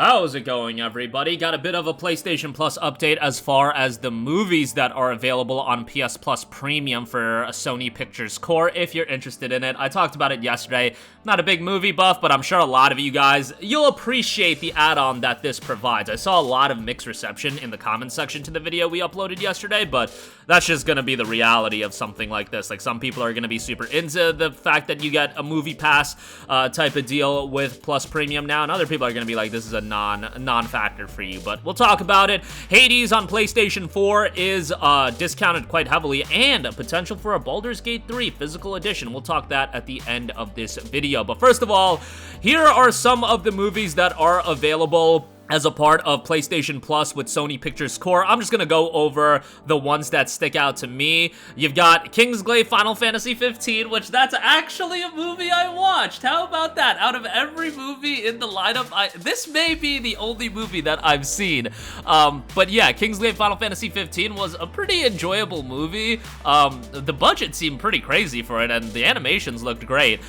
How's it going, everybody? Got a bit of a PlayStation Plus update as far as the movies that are available on PS Plus Premium for Sony Pictures Core, if you're interested in it. I talked about it yesterday. Not a big movie buff, but I'm sure a lot of you guys, you'll appreciate the add-on that this provides. I saw a lot of mixed reception in the comments section to the video we uploaded yesterday, but that's just gonna be the reality of something like this. Like, some people are gonna be super into the fact that you get a movie pass type of deal with Plus Premium now, and other people are gonna be like, this is a non-factor for you, but we'll talk about it. Hades on PlayStation 4 is discounted quite heavily, and a potential for a Baldur's Gate 3 physical edition. We'll talk that at the end of this video. But first of all, here are some of the movies that are available as a part of PlayStation Plus with Sony Pictures Core. I'm just gonna go over the ones that stick out to me. You've got Kingsglaive Final Fantasy 15, which that's actually a movie I watched. How about that? Out of every movie in the lineup, this may be the only movie that I've seen. But yeah, Kingsglaive Final Fantasy 15 was a pretty enjoyable movie. The budget seemed pretty crazy for it, and the animations looked great.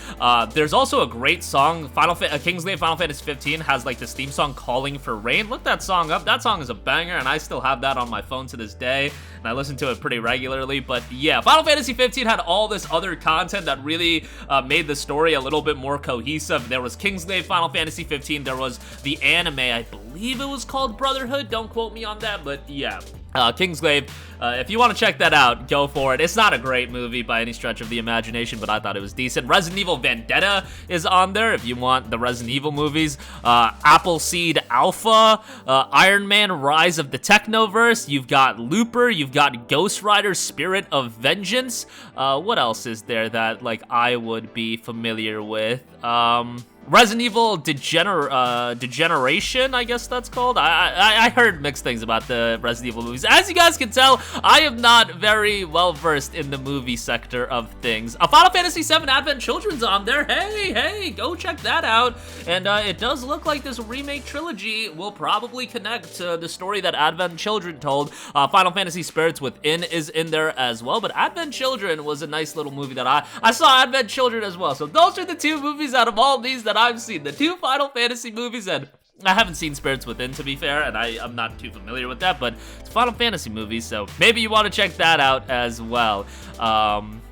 There's also a great song. Kingsglaive Final Fantasy 15 has like this theme song, Calling for Rain. Look that song up. That song is a banger, and I still have that on my phone to this day, and I listen to it pretty regularly. But yeah, Final Fantasy 15 had all this other content that really made the story a little bit more cohesive. There was Kingsglaive Final Fantasy 15. There was the anime, I believe it was called Brotherhood. Don't quote me on that, but yeah. Kingsglaive, if you want to check that out, go for it. It's not a great movie by any stretch of the imagination, but I thought it was decent. Resident Evil Vendetta is on there if you want the Resident Evil movies. Appleseed Alpha, Iron Man Rise of the Technoverse, you've got Looper, you've got Ghost Rider Spirit of Vengeance. What else is there that like I would be familiar with? Resident Evil Degeneration, I guess that's called. I heard mixed things about the Resident Evil movies. As you guys can tell, I am not very well versed in the movie sector of things. Final Fantasy VII Advent Children's on there. Hey, go check that out. And it does look like this remake trilogy will probably connect to the story that Advent Children told. Final Fantasy Spirits Within is in there as well, but Advent Children was a nice little movie that I saw Advent Children as well. So those are the two movies out of all these that I've seen, the two Final Fantasy movies, and I haven't seen Spirits Within, to be fair, and I'm not too familiar with that, but it's Final Fantasy movies, so maybe you want to check that out as well.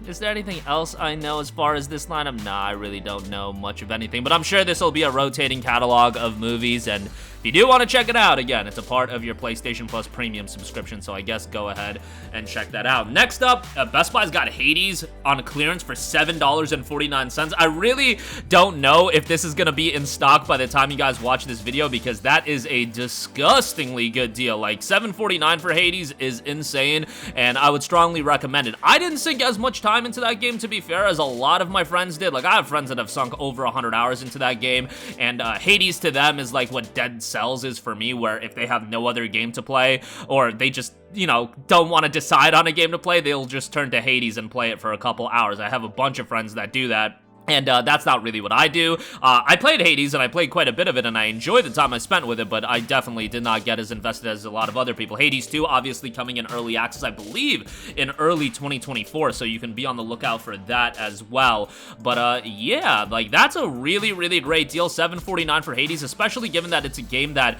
Is there anything else I know as far as this lineup? Nah, I really don't know much of anything, but I'm sure this will be a rotating catalog of movies, and if you do want to check it out, again, it's a part of your PlayStation Plus Premium subscription, so I guess go ahead and check that out. Next up, Best Buy's got Hades on clearance for $7.49. I really don't know if this is going to be in stock by the time you guys watch this video, because that is a disgustingly good deal. Like, $7.49 for Hades is insane, and I would strongly recommend it. I didn't sink as much time into that game, to be fair, as a lot of my friends did. Like, I have friends that have sunk over 100 hours into that game, and Hades to them is like what Dead Cells is for me, where if they have no other game to play, or they just, you know, don't want to decide on a game to play, they'll just turn to Hades and play it for a couple hours. I have a bunch of friends that do that. And that's not really what I do. I played Hades, and I played quite a bit of it, and I enjoyed the time I spent with it, but I definitely did not get as invested as a lot of other people. Hades 2, obviously coming in early access, I believe, in early 2024, so you can be on the lookout for that as well. But yeah, like, that's a really, really great deal. $7.49 for Hades, especially given that it's a game that,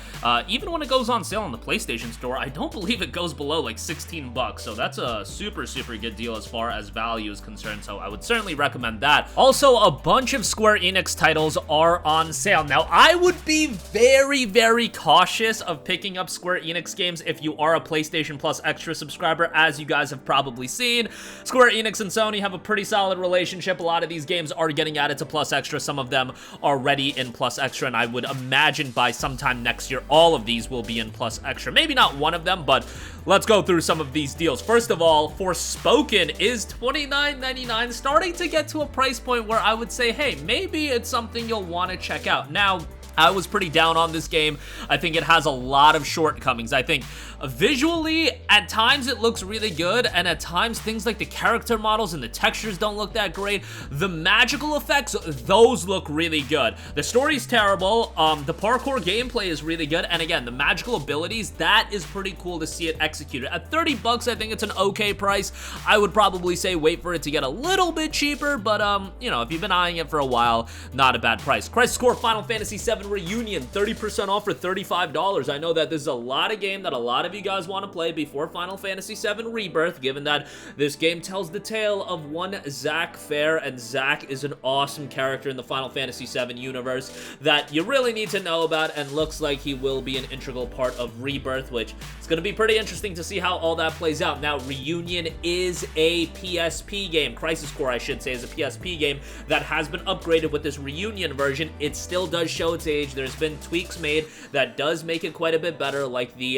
even when it goes on sale on the PlayStation Store, I don't believe it goes below, like, 16 bucks, so that's a super, super good deal as far as value is concerned, so I would certainly recommend that. Also, a bunch of Square Enix titles are on sale. Now, I would be very, very cautious of picking up Square Enix games if you are a PlayStation Plus Extra subscriber, as you guys have probably seen. Square Enix and Sony have a pretty solid relationship. A lot of these games are getting added to Plus Extra. Some of them are already in Plus Extra, and I would imagine by sometime next year, all of these will be in Plus Extra. Maybe not one of them, but let's go through some of these deals. First of all, Forspoken is $29.99, starting to get to a price point where I would say, hey, maybe it's something you'll want to check out. Now, I was pretty down on this game. I think it has a lot of shortcomings. I think visually, at times it looks really good, and at times things like the character models and the textures don't look that great. The magical effects, those look really good. The story's terrible. The parkour gameplay is really good, and again, the magical abilities, that is pretty cool to see it executed. At 30 bucks, I think it's an okay price. I would probably say wait for it to get a little bit cheaper, but you know, if you've been eyeing it for a while, not a bad price. Crisis Core Final Fantasy VII VII Reunion, 30% off for $35. I know that this is a lot of game that a lot of you guys want to play before Final Fantasy VII Rebirth, given that this game tells the tale of one Zack Fair, and Zack is an awesome character in the Final Fantasy VII universe that you really need to know about, and looks like he will be an integral part of Rebirth, which is going to be pretty interesting to see how all that plays out. Now, Reunion is a PSP game. Crisis Core, I should say, is a PSP game that has been upgraded with this Reunion version. It still does show its age. There's been tweaks made that does make it quite a bit better, like the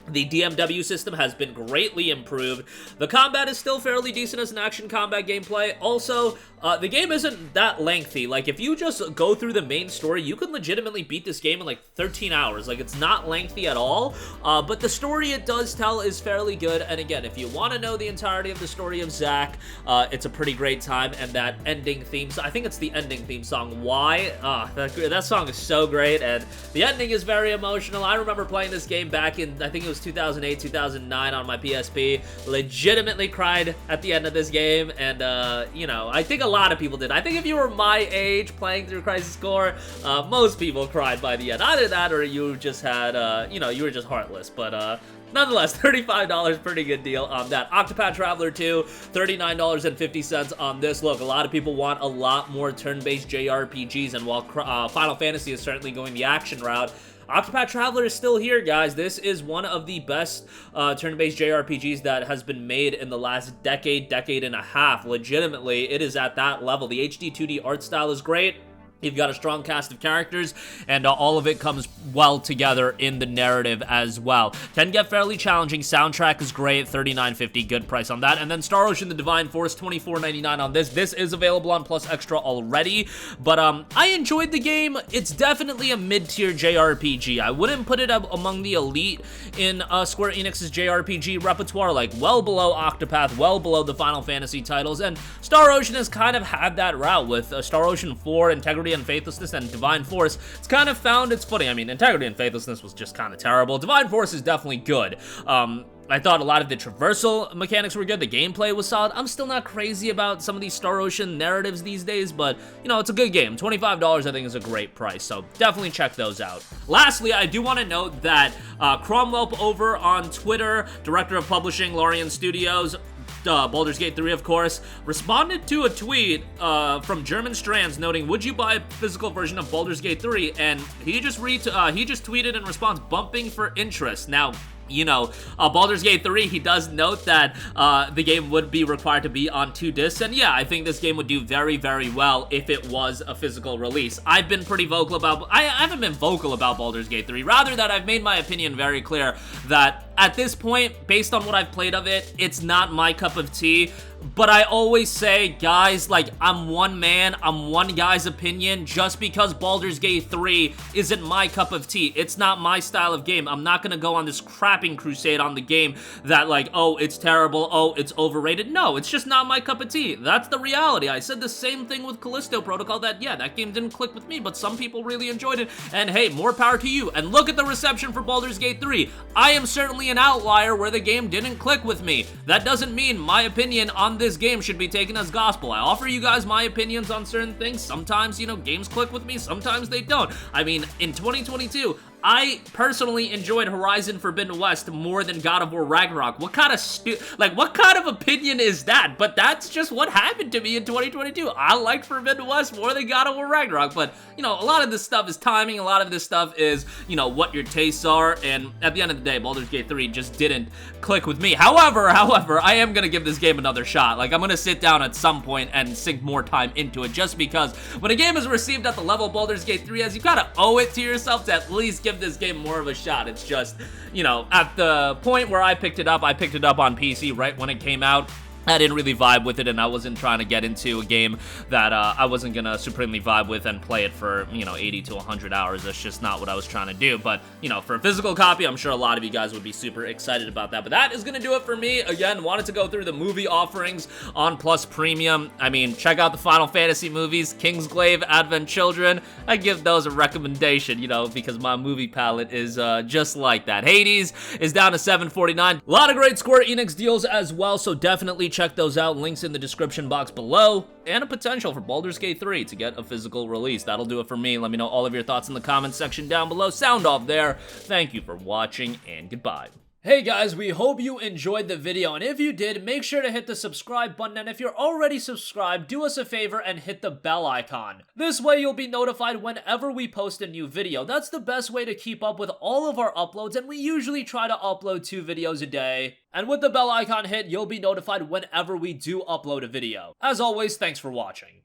DMW system has been greatly improved. The combat is still fairly decent as an action combat gameplay. Also, the game isn't that lengthy. Like, if you just go through the main story, you can legitimately beat this game in like 13 hours. Like, it's not lengthy at all, but the story it does tell is fairly good. And again, if you want to know the entirety of the story of Zack, it's a pretty great time. And that ending theme, I think it's the ending theme song, Why? That song is so great, and the ending is very emotional. I remember playing this game back in, I think it was 2008, 2009 on my PSP. Legitimately cried at the end of this game, and you know, I think a lot of people did. I think if you were my age playing through Crisis Core, most people cried by the end. Either that, or you just had, you know, you were just heartless. But nonetheless, $35, pretty good deal on that. Octopath Traveler 2, $39.50 on this. Look, a lot of people want a lot more turn-based JRPGs, and while Final Fantasy is certainly going the action route, Octopath Traveler is still here, guys. This is one of the best turn-based JRPGs that has been made in the last decade and a half. Legitimately, it is at that level. The HD 2D art style is great. You've got a strong cast of characters, and all of it comes well together in the narrative as well. Can get fairly challenging. Soundtrack is great, $39.50, good price on that. And then Star Ocean: The Divine Force, $24.99 on this. This is available on Plus Extra already, but I enjoyed the game. It's definitely a mid-tier JRPG. I wouldn't put it up among the elite in Square Enix's JRPG repertoire, like well below Octopath, well below the Final Fantasy titles, and Star Ocean has kind of had that route with Star Ocean 4, Integrity and Faithlessness, and Divine Force. It's kind of found its footing. I mean, Integrity and Faithlessness was just kind of terrible. Divine Force is definitely good. I thought a lot of the traversal mechanics were good. The gameplay was solid. I'm still not crazy about some of these Star Ocean narratives these days, but, you know, it's a good game. $25, I think, is a great price, so definitely check those out. Lastly, I do want to note that Cromwell over on Twitter, director of publishing, Larian Studios, Baldur's Gate 3, of course, responded to a tweet from German Strands noting, would you buy a physical version of Baldur's Gate 3? And he just tweeted in response, bumping for interest. Now, you know, Baldur's Gate 3, he does note that the game would be required to be on 2 discs, and yeah, I think this game would do very, very well if it was a physical release. I've been pretty vocal about, I haven't been vocal about Baldur's Gate 3, rather that I've made my opinion very clear that at this point, based on what I've played of it, it's not my cup of tea. But I always say, guys, like, I'm one man, I'm one guy's opinion. Just because Baldur's Gate 3 isn't my cup of tea, it's not my style of game. I'm not gonna go on this crapping crusade on the game that, like, oh, it's terrible, oh, it's overrated. No, it's just not my cup of tea. That's the reality. I said the same thing with Callisto Protocol, that, yeah, that game didn't click with me, but some people really enjoyed it, and hey, more power to you. And look at the reception for Baldur's Gate 3. I am certainly an outlier where the game didn't click with me. That doesn't mean my opinion on this game should be taken as gospel. I offer you guys my opinions on certain things. Sometimes, you know, games click with me, sometimes they don't. I mean, in 2022, I personally enjoyed Horizon Forbidden West more than God of War Ragnarok. What kind of opinion is that? But that's just what happened to me in 2022. I liked Forbidden West more than God of War Ragnarok. But, you know, a lot of this stuff is timing. A lot of this stuff is, you know, what your tastes are. And at the end of the day, Baldur's Gate 3 just didn't click with me. However, I am going to give this game another shot. Like, I'm going to sit down at some point and sink more time into it, just because when a game is received at the level Baldur's Gate 3 has, you gotta owe it to yourself to at least give this game more of a shot. It's just, you know, at the point where I picked it up on PC right when it came out. I didn't really vibe with it, and I wasn't trying to get into a game that I wasn't gonna supremely vibe with and play it for, you know, 80 to 100 hours. That's just not what I was trying to do. But, you know, for a physical copy, I'm sure a lot of you guys would be super excited about that. But that is gonna do it for me. Again, wanted to go through the movie offerings on Plus Premium. I mean, check out the Final Fantasy movies, Kingsglaive, Advent Children. I give those a recommendation, you know, because my movie palette is just like that. Hades is down to $7.49. A lot of great Square Enix deals as well, so definitely check those out. Links in the description box below, and a potential for Baldur's Gate 3 to get a physical release. That'll do it for me. Let me know all of your thoughts in the comments section down below. Sound off there. Thank you for watching, and goodbye. Hey guys, we hope you enjoyed the video, and if you did, make sure to hit the subscribe button, and if you're already subscribed, do us a favor and hit the bell icon. This way you'll be notified whenever we post a new video. That's the best way to keep up with all of our uploads, and we usually try to upload 2 videos a day. And with the bell icon hit, you'll be notified whenever we do upload a video. As always, thanks for watching.